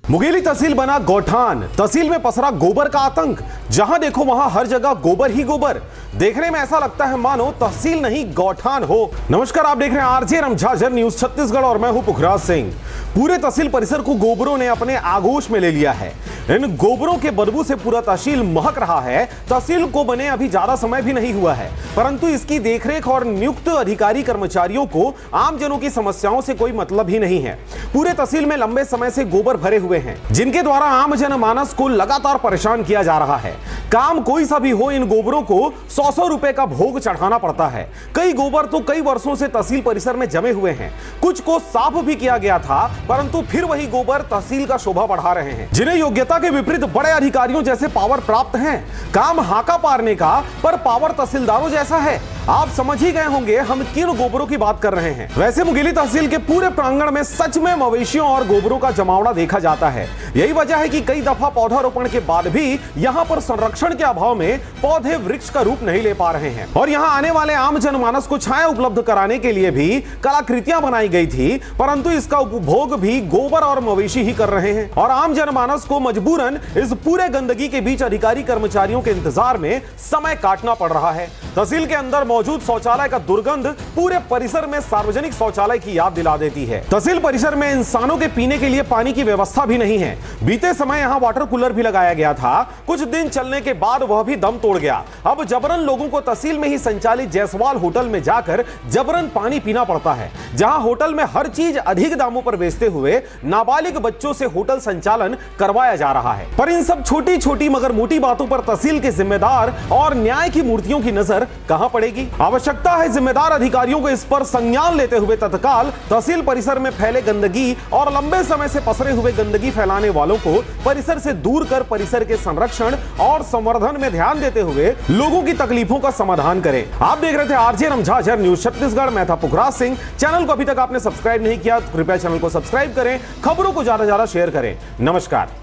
मुंगेली तहसील बना गौठान। तहसील में पसरा गोबर का आतंक। जहां देखो वहां हर जगह गोबर ही गोबर। देखने में ऐसा लगता है मानो तहसील नहीं गौठान हो। नमस्कार, आप देख रहे हैं आरजे रमझाझर न्यूज छत्तीसगढ़ और मैं हूं पुखराज सिंह। पूरे तहसील परिसर को गोबरों ने अपने आगोश में ले लिया है। इन गोबरों के बदबू से पूरा तहसील महक रहा है। तहसील को बने अभी ज्यादा समय भी नहीं हुआ है, परंतु इसकी देखरेख और नियुक्त अधिकारी कर्मचारियों को आमजनों की समस्याओं से कोई मतलब ही नहीं है। पूरे तहसील में लंबे समय से गोबर भरे हुए हैं, जिनके द्वारा आम जनमानस को लगातार परेशान किया जा रहा है। काम कोई सा भी हो, इन गोबरों को 100-100 रुपए का भोग चढ़ाना पड़ता है। कई गोबर तो कई वर्षों से तहसील परिसर में जमे हुए हैं। कुछ को साफ भी किया गया था, परंतु फिर वही गोबर तहसील का शोभा बढ़ा रहे हैं, जिन्हें योग्यता के विपरीत बड़े अधिकारियों जैसे पावर प्राप्त हैं। काम हाका पारने का, पर पावर तहसीलदारों जैसा है। आप समझ ही गए होंगे हम किन गोबरों की बात कर रहे हैं। वैसे मुंगेली तहसील के पूरे प्रांगण में सच में मवेशियों और गोबरों का जमावड़ा देखा जाता है। यही वजह है कि कई दफा पौधारोपण के बाद भी यहां पर संरक्षण के अभाव में पौधे वृक्ष का रूप नहीं ले पा रहे हैं। और यहां आने वाले आम जनमानस को छाया उपलब्ध कराने के लिए भी कलाकृतियां बनाई गई थी, परंतु इसका उपभोग भी गोबर और मवेशी ही कर रहे हैं। और आम जनमानस को मजबूरन इस पूरे गंदगी के बीच अधिकारी कर्मचारियों के इंतजार में समय काटना पड़ रहा है। तहसील के अंदर मौजूद शौचालय का दुर्गंध पूरे परिसर में सार्वजनिक शौचालय की याद दिला देती है। तहसील परिसर में इंसानों के पीने के लिए पानी की व्यवस्था भी नहीं है। बीते समय यहां वाटर कूलर भी लगाया गया था, कुछ दिन चलने के बाद वह भी दम तोड़ गया। अब जबरन लोगों को तहसील में ही संचालित जायसवाल होटल में जाकर जबरन पानी पीना पड़ता है, जहां होटल में हर चीज अधिक दामों पर बेचते हुए नाबालिग बच्चों से होटल संचालन करवाया जा रहा है। पर इन सब छोटी छोटी मगर मोटी बातों पर तहसील के जिम्मेदार और न्याय की मूर्तियों की नजर कहां पड़ेगी? आवश्यकता है जिम्मेदार अधिकारियों को इस पर संज्ञान लेते हुए तत्काल तहसील परिसर में फैले गंदगी और लंबे समय से पसरे हुए गंदगी फैलाने वालों को परिसर से दूर कर परिसर के संरक्षण और संवर्धन में ध्यान देते हुए लोगों की तकलीफों का समाधान करें। आप देख रहे थे आरजे रमझाझर न्यूज छत्तीसगढ़। मैं था पुखराज सिंह। चैनल को अभी तक आपने सब्सक्राइब नहीं किया तो कृपया चैनल को सब्सक्राइब करें, खबरों को ज्यादा से ज्यादा शेयर करें। नमस्कार।